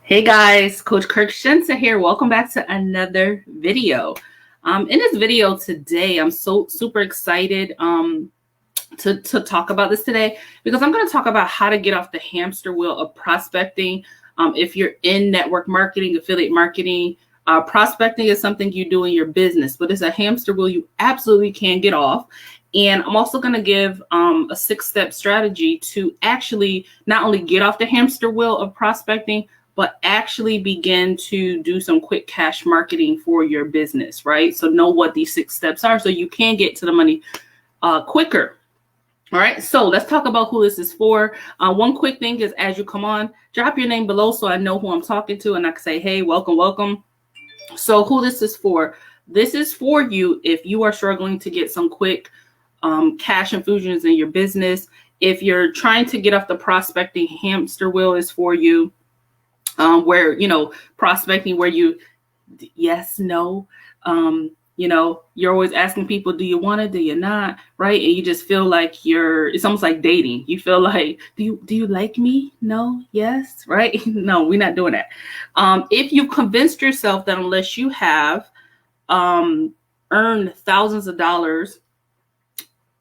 Hey guys, Coach 𝐸𝐏𝐿 here. Welcome back to another video. In this video today, I'm so super excited to talk about this today because I'm going to talk about how to get off the hamster wheel of prospecting. If you're in network marketing, affiliate marketing, prospecting is something you do in your business, but it's a hamster wheel you absolutely can get off. And I'm also going to give a 6-step strategy to actually not only get off the hamster wheel of prospecting, but actually begin to do some quick cash marketing for your business, right? So know what these 6 steps are so you can get to the money quicker. All right, so let's talk about who this is for. One quick thing is, as you come on, drop your name below so I know who I'm talking to and I can say, hey, welcome, welcome. So who this is for you if you are struggling to get some quick cash infusions in your business. If you're trying to get off the prospecting hamster wheel, is for you. Where, prospecting where you, yes, no, you're always asking people, do you want it? Do you not? Right. And you just feel like it's almost like dating. You feel like, do you like me? No, yes. Right. No, we're not doing that. If you've convinced yourself that unless you have earned thousands of dollars,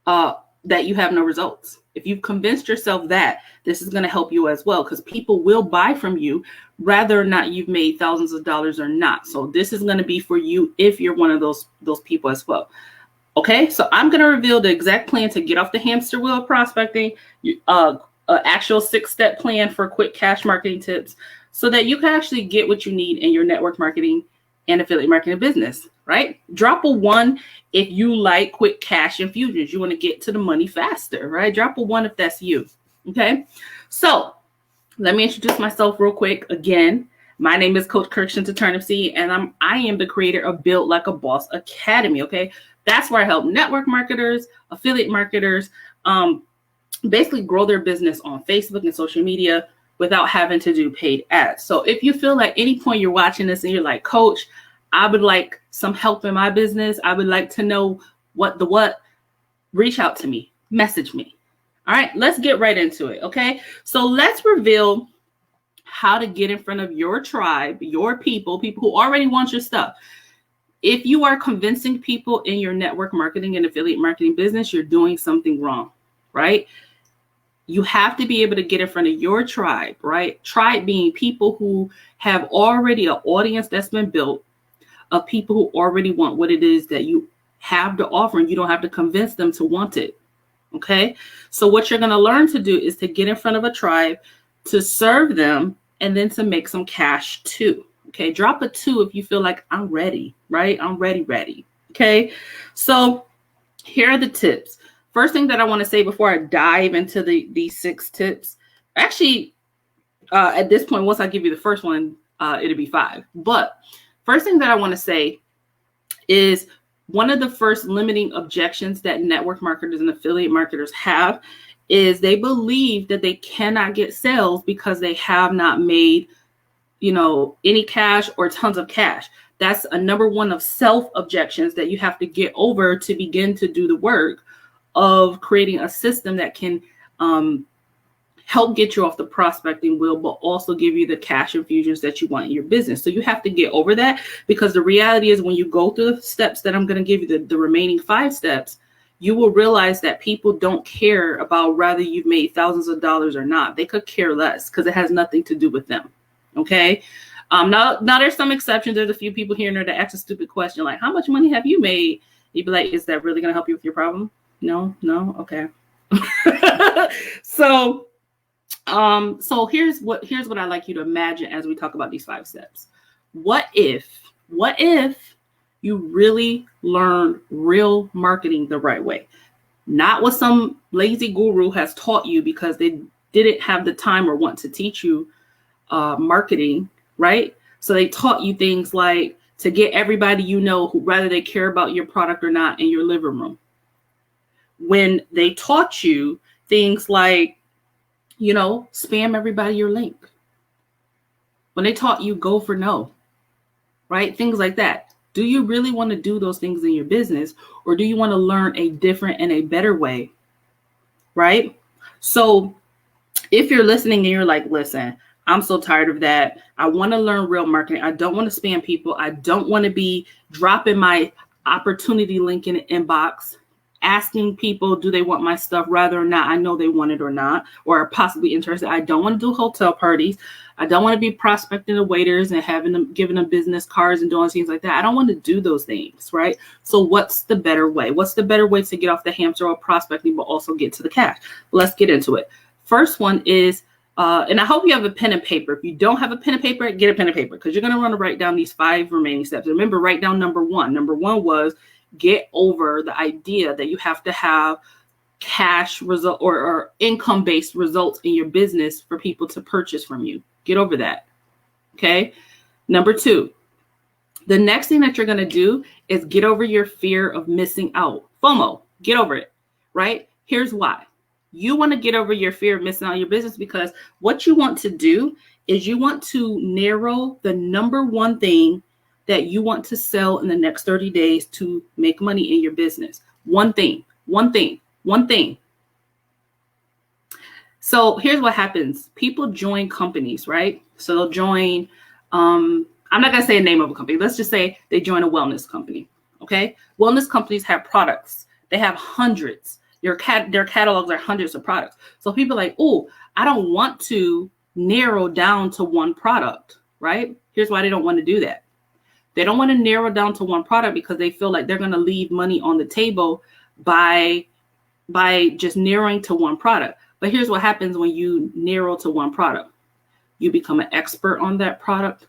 that you have no results. If you've convinced yourself that, this is going to help you as well, because people will buy from you whether or not you've made thousands of dollars or not. So this is going to be for you if you're one of those people as well. Okay, so I'm going to reveal the exact plan to get off the hamster wheel of prospecting, actual 6-step plan for quick cash marketing tips so that you can actually get what you need in your network marketing and affiliate marketing business, right? Drop a 1 if you like quick cash infusions. You want to get to the money faster, right? Drop a 1 if that's you. Okay. So let me introduce myself real quick. Again, my name is Coach 𝐸𝐿, and I am the creator of Build Like a Boss Academy. Okay. That's where I help network marketers, affiliate marketers, basically grow their business on Facebook and social media without having to do paid ads. So if you feel like any point you're watching this and you're like, Coach, I would like some help in my business, I would like to know what, reach out to me, message me. All right, let's get right into it. Okay, so let's reveal how to get in front of your tribe, your people who already want your stuff. If you are convincing people in your network marketing and affiliate marketing business, you're doing something wrong, right? You have to be able to get in front of your tribe, right? Tribe being people who have already an audience that's been built of people who already want what it is that you have to offer, and you don't have to convince them to want it. Okay. So what you're going to learn to do is to get in front of a tribe, to serve them, and then to make some cash too. Okay. Drop a 2 if you feel like I'm ready, right? I'm ready. Okay. So here are the tips. First thing that I want to say before I dive into these 6 tips, actually, at this point, once I give you the first one, it'll be 5. But first thing that I want to say is one of the first limiting objections that network marketers and affiliate marketers have is they believe that they cannot get sales because they have not made, any cash or tons of cash. That's a number 1 of self objections that you have to get over to begin to do the work of creating a system that can help get you off the prospecting wheel, but also give you the cash infusions that you want in your business. So you have to get over that, because the reality is when you go through the steps that I'm going to give you, the remaining 5 steps, you will realize that people don't care about whether you've made thousands of dollars or not. They could care less because it has nothing to do with them. Okay. Now there's some exceptions. There's a few people here and there that ask a stupid question like, how much money have you made? You'd be like, is that really going to help you with your problem? No. Okay. So here's what I'd like you to imagine as we talk about these 5 steps. What if you really learned real marketing the right way? Not what some lazy guru has taught you because they didn't have the time or want to teach you marketing, right? So they taught you things like to get everybody who whether they care about your product or not in your living room. When they taught you things like, spam everybody your link. When they taught you go for no, right? Things like that. Do you really want to do those things in your business, or do you want to learn a different and a better way, right? So if you're listening and you're like, listen, I'm so tired of that. I want to learn real marketing. I don't want to spam people. I don't want to be dropping my opportunity link in the inbox, asking people, do they want my stuff, whether or not I know they want it or not, or are possibly interested. I don't want to do hotel parties. I don't want to be prospecting the waiters and having them, giving them business cards and doing things like that. I don't want to do those things, right? So what's the better way? What's the better way to get off the hamster wheel prospecting, but also get to the cash? Let's get into it. First one is, and I hope you have a pen and paper. If you don't have a pen and paper, get a pen and paper, because you're going to want to write down these 5 remaining steps. Remember, write down number 1. Number 1 was get over the idea that you have to have cash result or income-based results in your business for people to purchase from you. Get over that. Okay. Number 2, the next thing that you're going to do is get over your fear of missing out. FOMO, get over it, right? Here's why. You want to get over your fear of missing out on your business, because what you want to do is you want to narrow the number 1 thing that you want to sell in the next 30 days to make money in your business. One thing. So here's what happens. People join companies, right? So they'll join, I'm not going to say the name of a company. Let's just say they join a wellness company. Okay. Wellness companies have products. They have hundreds. Their catalogs are hundreds of products. So people are like, oh, I don't want to narrow down to one product, right? Here's why they don't want to do that. They don't want to narrow down to one product because they feel like they're going to leave money on the table by just narrowing to one product. But here's what happens when you narrow to one product. You become an expert on that product.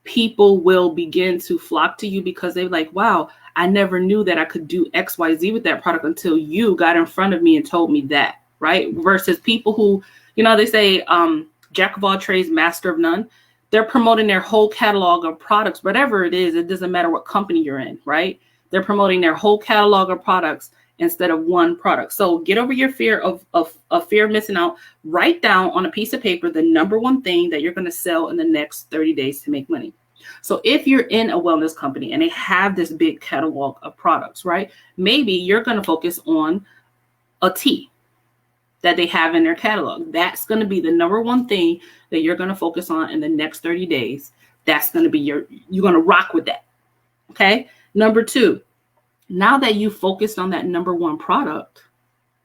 People will begin to flock to you because they're like, wow, I never knew that I could do XYZ with that product until you got in front of me and told me that, right? Versus people who, they say, jack of all trades, master of none. They're promoting their whole catalog of products, whatever it is. It doesn't matter what company you're in, right? They're promoting their whole catalog of products instead of one product. So get over your fear of fear of missing out. Write down on a piece of paper the number 1 thing that you're going to sell in the next 30 days to make money. So if you're in a wellness company and they have this big catalog of products, right? Maybe you're going to focus on a tea that they have in their catalog. That's going to be the number 1 thing that you're going to focus on in the next 30 days. That's going to be you're going to rock with that. Okay. Number 2, now that you focused on that number 1 product,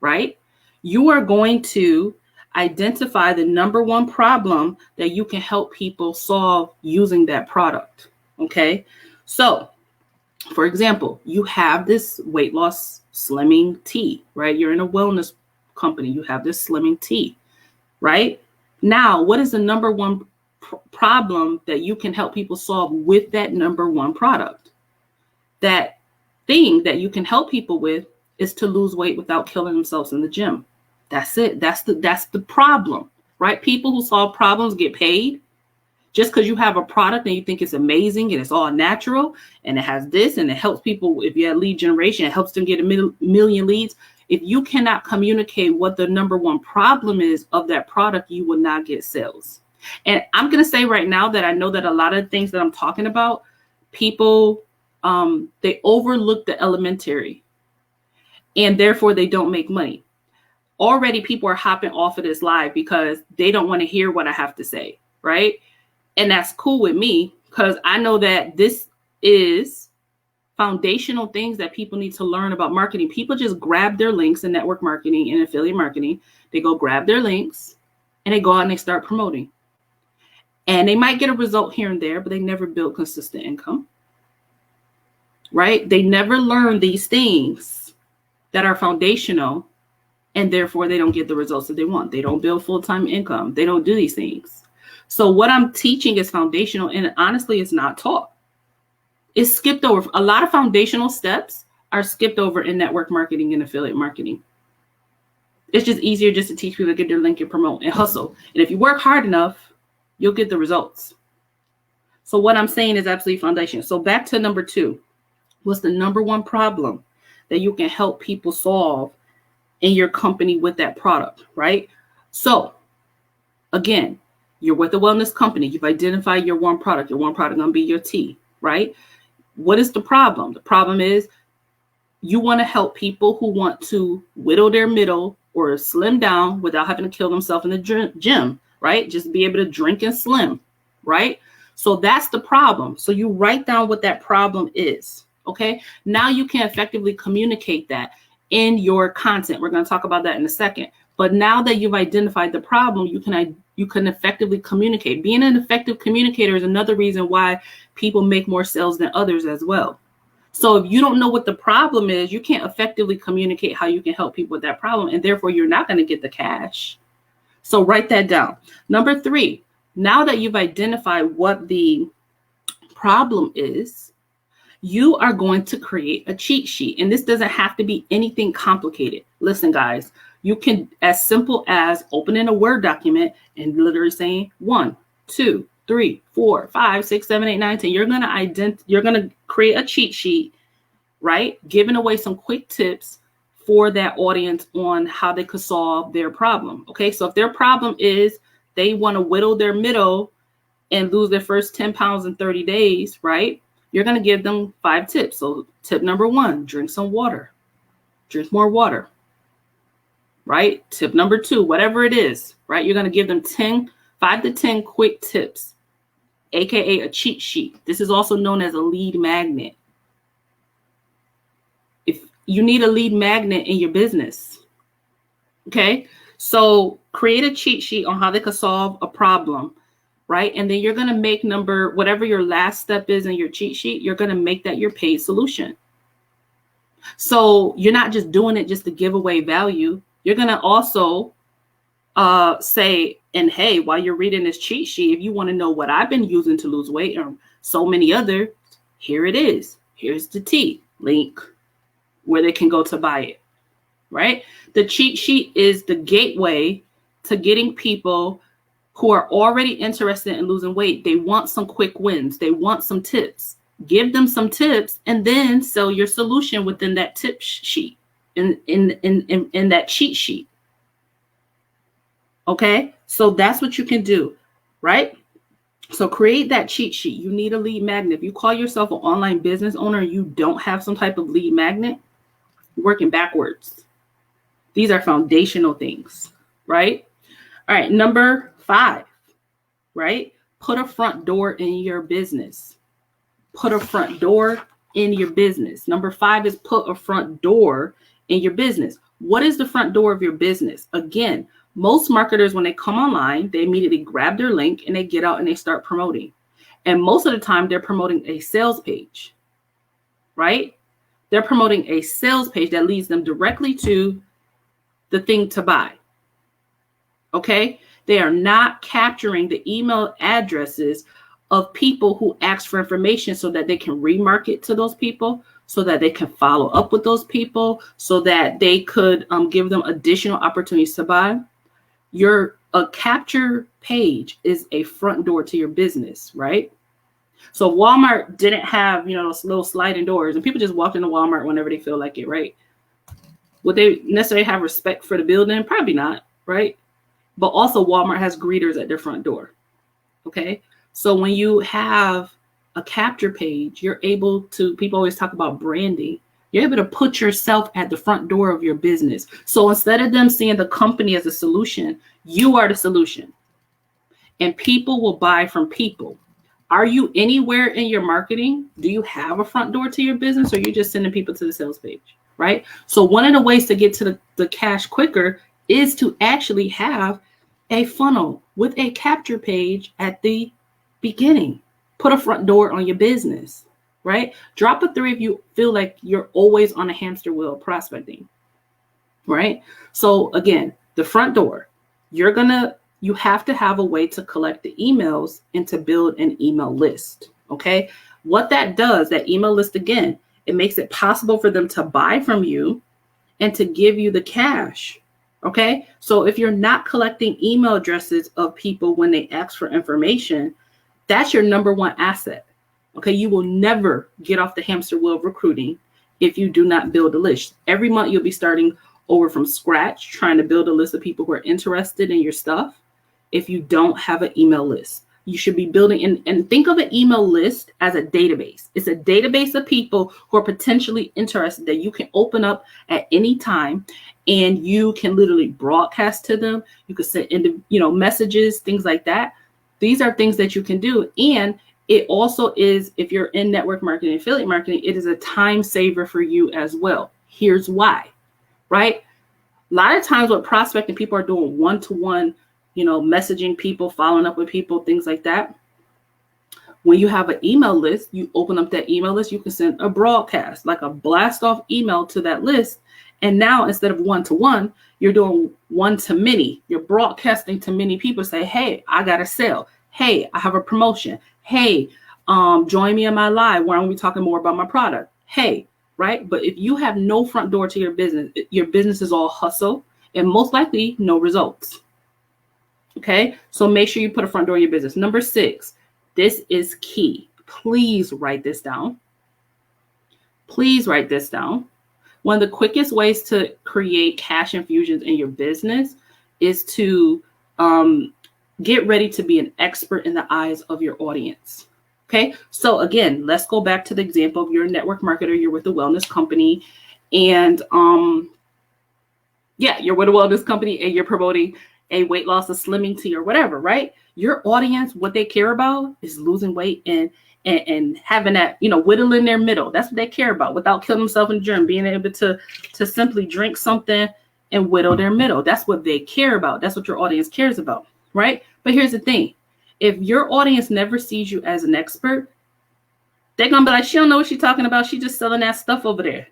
right? You are going to identify the number 1 problem that you can help people solve using that product. Okay. So for example, you have this weight loss slimming tea, right? You're in a wellness company. You have this slimming tea, right? Now, what is the number 1 problem that you can help people solve with that number 1 product? That thing that you can help people with is to lose weight without killing themselves in the gym. That's it. That's the problem, right? People who solve problems get paid. Just because you have a product and you think it's amazing and it's all natural and it has this and it helps people. If you have lead generation, it helps them get a million leads. If you cannot communicate what the number 1 problem is of that product, you will not get sales. And I'm going to say right now that I know that a lot of things that I'm talking about, people, they overlook the elementary and therefore they don't make money. Already people are hopping off of this live because they don't want to hear what I have to say, right? And that's cool with me because I know that this is foundational things that people need to learn about marketing. People just grab their links in network marketing and affiliate marketing. They go grab their links and they go out and they start promoting. And they might get a result here and there, but they never build consistent income, right? They never learn these things that are foundational, and therefore they don't get the results that they want. They don't build full-time income. They don't do these things. So what I'm teaching is foundational, and honestly, it's not taught. It's skipped over. A lot of foundational steps are skipped over in network marketing and affiliate marketing. It's just easier just to teach people to get their link and promote and hustle. And if you work hard enough, you'll get the results. So what I'm saying is absolutely foundational. So back to number 2. What's the number 1 problem that you can help people solve in your company with that product, right? So again, you're with a wellness company. You've identified your 1 product. Your 1 product going to be your tea, right? What is the problem? The problem is you want to help people who want to whittle their middle or slim down without having to kill themselves in the gym, right? Just be able to drink and slim, right? So that's the problem. So you write down what that problem is, okay? Now you can effectively communicate that in your content. We're going to talk about that in a second. But now that you've identified the problem, you can effectively communicate. Being an effective communicator is another reason why people make more sales than others as well. So if you don't know what the problem is, you can't effectively communicate how you can help people with that problem, and therefore you're not going to get the cash. So write that down. Number 3, now that you've identified what the problem is, you are going to create a cheat sheet. And this doesn't have to be anything complicated. Listen, guys, you can, as simple as opening a Word document and literally saying 1, 2, 3, 4, 5, 6, 7, 8, 9, 10. You're gonna create a cheat sheet, right? Giving away some quick tips for that audience on how they could solve their problem. Okay, so if their problem is they want to whittle their middle and lose their first 10 pounds in 30 days, right? You're gonna give them 5 tips. So tip number 1, drink some water. Drink more water. Right? Tip number 2, whatever it is, right? You're going to give them 5 to 10 quick tips, aka a cheat sheet. This is also known as a lead magnet. If you need a lead magnet in your business, okay? So create a cheat sheet on how they could solve a problem, right? And then you're going to make whatever your last step is in your cheat sheet, you're going to make that your paid solution. So you're not just doing it just to give away value. You're going to also say, and hey, while you're reading this cheat sheet, if you want to know what I've been using to lose weight or so many others, here it is. Here's the T link where they can go to buy it, right? The cheat sheet is the gateway to getting people who are already interested in losing weight. They want some quick wins. They want some tips. Give them some tips and then sell your solution within that tip sheet. In that cheat sheet. Okay, so that's what you can do, right? So create that cheat sheet. You need a lead magnet. If you call yourself an online business owner and you don't have some type of lead magnet, you're working backwards. These are foundational things, right? All right, number 5, right? Put a front door in your business. Put a front door in your business. Number 5 is put a front door in your business. What is the front door of your business? Again, most marketers, when they come online, they immediately grab their link and they get out and they start promoting. And most of the time they're promoting a sales page, right? They're promoting a sales page that leads them directly to the thing to buy. Okay? They are not capturing the email addresses of people who ask for information so that they can remarket to those people, so that they can follow up with those people, so that they could give them additional opportunities to buy. A capture page is a front door to your business, right? So Walmart didn't have, those little sliding doors, and people just walked into Walmart whenever they feel like it, right? Would they necessarily have respect for the building? Probably not, right? But also Walmart has greeters at their front door, okay? So when you have a capture page, you're able to, people always talk about branding. You're able to put yourself at the front door of your business. So instead of them seeing the company as a solution, you are the solution. And people will buy from people. Are you anywhere in your marketing? Do you have a front door to your business, or are you just sending people to the sales page, right? So one of the ways to get to the cash quicker is to actually have a funnel with a capture page at the beginning. Put a front door on your business, right? Drop a 3 if you feel like you're always on a hamster wheel prospecting, right? So again, the front door, you have to have a way to collect the emails and to build an email list, okay? What that does, that email list, again, it makes it possible for them to buy from you and to give you the cash, okay? So if you're not collecting email addresses of people when they ask for information, that's your number 1 asset. Okay, you will never get off the hamster wheel of recruiting if you do not build a list. Every month you'll be starting over from scratch, trying to build a list of people who are interested in your stuff. If you don't have an email list, you should be building and think of an email list as a database. It's a database of people who are potentially interested that you can open up at any time and you can literally broadcast to them. You can send messages, things like that. These are things that you can do. And it also is, if you're in network marketing, affiliate marketing, it is a time saver for you as well. Here's why, right? A lot of times what prospecting, people are doing one-to-one, messaging people, following up with people, things like that. When you have an email list, you open up that email list, you can send a broadcast, like a blast off email to that list. And now instead of one-to-one, you're doing one-to-many. You're broadcasting to many people. Say, hey, I got a sale. Hey, I have a promotion. Hey, join me in my live where I'm going to be talking more about my product. Hey, right? But if you have no front door to your business is all hustle and most likely no results. Okay, so make sure you put a front door in your business. Number 6, this is key. Please write this down. Please write this down. One of the quickest ways to create cash infusions in your business is to get ready to be an expert in the eyes of your audience. Okay, so again, let's go back to the example of you're a network marketer, you're with a wellness company, and you're with a wellness company and you're promoting a weight loss, a slimming tea, or whatever, right? Your audience, what they care about is losing weight and having that, whittling their middle. That's what they care about, without killing themselves in the gym, being able to simply drink something and whittle their middle. That's what they care about. That's what your audience cares about, right? But here's the thing. If your audience never sees you as an expert, they're going to be like, she don't know what she's talking about. She's just selling that stuff over there,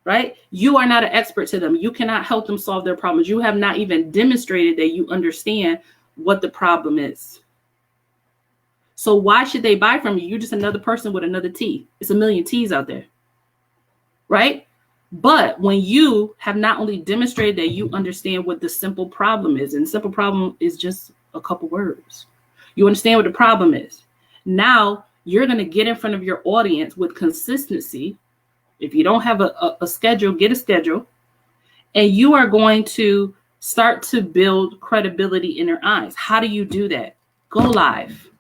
right? You are not an expert to them. You cannot help them solve their problems. You have not even demonstrated that you understand what the problem is. So why should they buy from you? You're just another person with another T. It's a million T's out there, right? But when you have not only demonstrated that you understand what the simple problem is, and simple problem is just a couple words. You understand what the problem is. Now you're going to get in front of your audience with consistency. If you don't have a schedule, get a schedule. And you are going to start to build credibility in their eyes. How do you do that? Go live.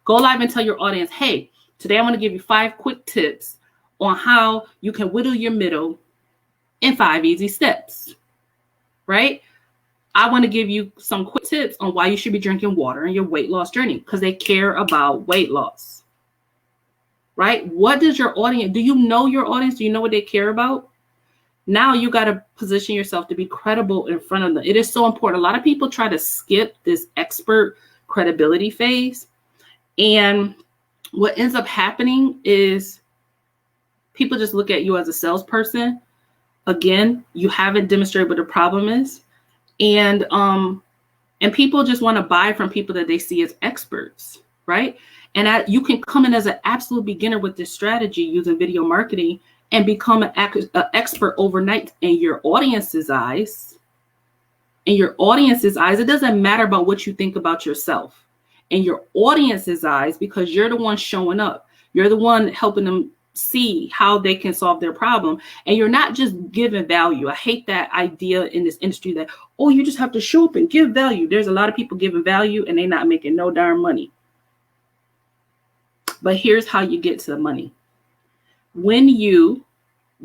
Go live and tell your audience, hey, today I want to give you 5 quick tips on how you can whittle your middle in 5 easy steps, right? I want to give you some quick tips on why you should be drinking water in your weight loss journey, because they care about weight loss, right? What does your audience, do you know your audience? Do you know what they care about? Now you got to position yourself to be credible in front of them. It is so important. A lot of people try to skip this expert credibility phase. And what ends up happening is people just look at you as a salesperson. Again, you haven't demonstrated what the problem is. And people just want to buy from people that they see as experts, right? And you can come in as an absolute beginner with this strategy using video marketing and become an expert overnight in your audience's eyes. In your audience's eyes, it doesn't matter about what you think about yourself. In your audience's eyes, because you're the one showing up. You're the one helping them see how they can solve their problem. And you're not just giving value. I hate that idea in this industry that, oh, you just have to show up and give value. There's a lot of people giving value and they're not making no darn money. But here's how you get to the money. When you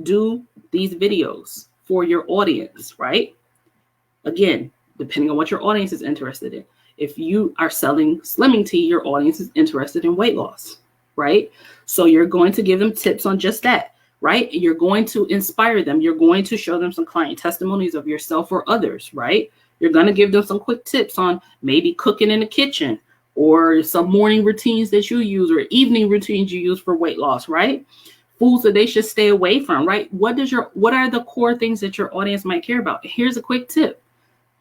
do these videos for your audience, right? Again, depending on what your audience is interested in. If you are selling slimming tea, your audience is interested in weight loss, right? So you're going to give them tips on just that, right? You're going to inspire them. You're going to show them some client testimonies of yourself or others, right? You're going to give them some quick tips on maybe cooking in the kitchen or some morning routines that you use or evening routines you use for weight loss, right? Foods that they should stay away from, right? What are the core things that your audience might care about? Here's a quick tip.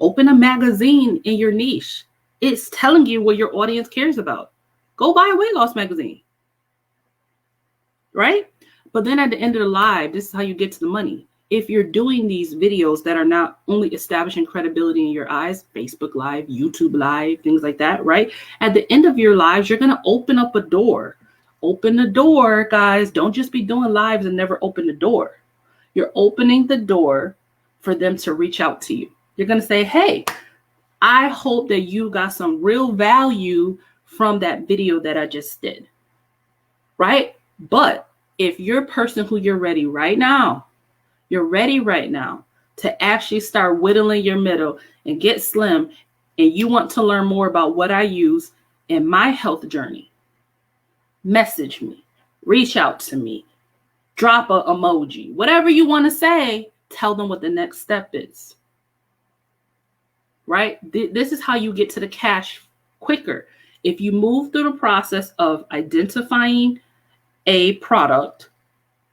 Open a magazine in your niche. It's telling you what your audience cares about. Go buy a weight loss magazine, right? But then at the end of the live, this is how you get to the money. If you're doing these videos that are not only establishing credibility in your eyes, Facebook Live, YouTube Live, things like that, right? At the end of your lives, you're going to open up a door. Open the door, guys. Don't just be doing lives and never open the door. You're opening the door for them to reach out to you. You're going to say, hey, I hope that you got some real value from that video that I just did, right? But if you're a person who you're ready right now to actually start whittling your middle and get slim, and you want to learn more about what I use in my health journey, message me, reach out to me, drop a emoji, whatever you want to say, tell them what the next step is, right? This is how you get to the cash quicker. If you move through the process of identifying a product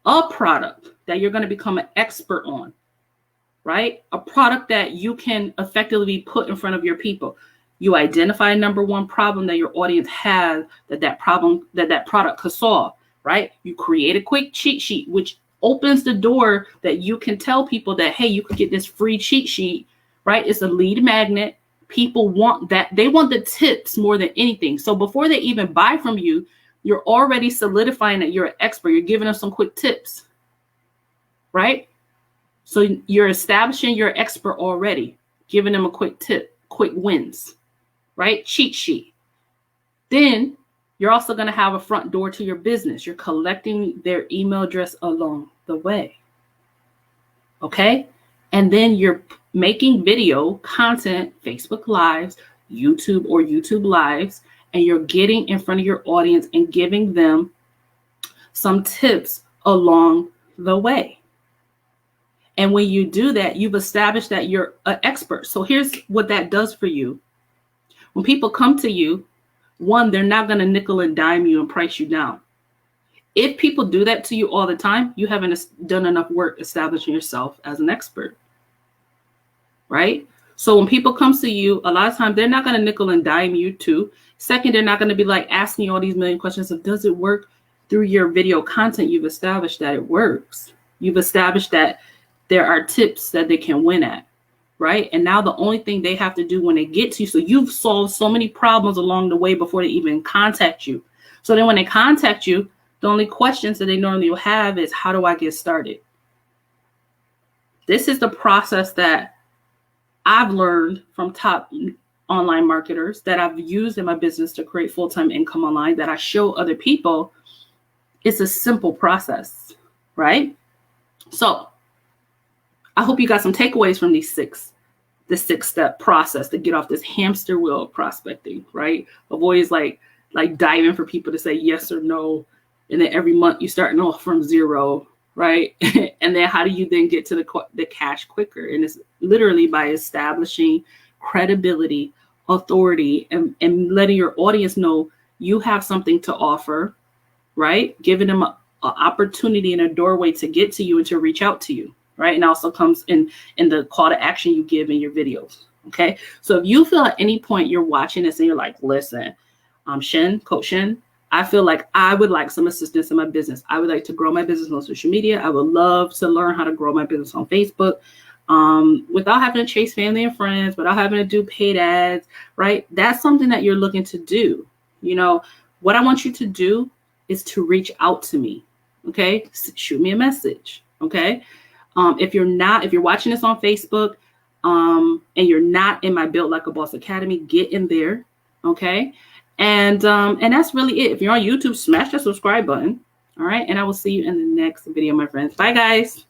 that you're going to become an expert on, right? A product that you can effectively put in front of your people. You identify number one problem that your audience has, that product could solve, right? You create a quick cheat sheet, which opens the door that you can tell people that, hey, you could get this free cheat sheet, right? It's a lead magnet. People want that. They want the tips more than anything. So before they even buy from you, you're already solidifying that you're an expert. You're giving them some quick tips, right? So you're establishing your expert already, giving them a quick tip, quick wins, right? Cheat sheet. Then you're also going to have a front door to your business. You're collecting their email address along the way. Okay? And then you're making video content, Facebook Lives, YouTube or YouTube Lives, and you're getting in front of your audience and giving them some tips along the way. And when you do that, you've established that you're an expert. So here's what that does for you. When people come to you, one, they're not going to nickel and dime you and price you down. If people do that to you all the time, you haven't done enough work establishing yourself as an expert, right? So when people come to you, a lot of times they're not going to nickel and dime you too. Second, they're not going to be like asking you all these million questions of, does it work? Through your video content, you've established that it works. You've established that there are tips that they can win at, right? And now the only thing they have to do when they get to you, so you've solved so many problems along the way before they even contact you. So then when they contact you, the only questions that they normally will have is, how do I get started? This is the process that I've learned from top online marketers, that I've used in my business to create full-time income online, that I show other people. It's a simple process, right? So I hope you got some takeaways from the six-step process to get off this hamster wheel of prospecting, right? Of always like diving for people to say yes or no. And then every month you're starting off from zero, right? And then how do you then get to the cash quicker? And it's literally by establishing credibility, authority, and letting your audience know you have something to offer, right? Giving them an opportunity and a doorway to get to you and to reach out to you, right? And also comes in the call to action you give in your videos, okay? So if you feel at any point you're watching this and you're like, listen, Coach Shen, I feel like I would like some assistance in my business. I would like to grow my business on social media. I would love to learn how to grow my business on Facebook without having to chase family and friends, without having to do paid ads, right? That's something that you're looking to do. You know, what I want you to do is to reach out to me, okay? Shoot me a message, okay? If you're watching this on Facebook and you're not in my Built Like a Boss Academy, get in there, okay? And that's really it. If you're on YouTube, smash that subscribe button. All right. And I will see you in the next video, my friends. Bye, guys.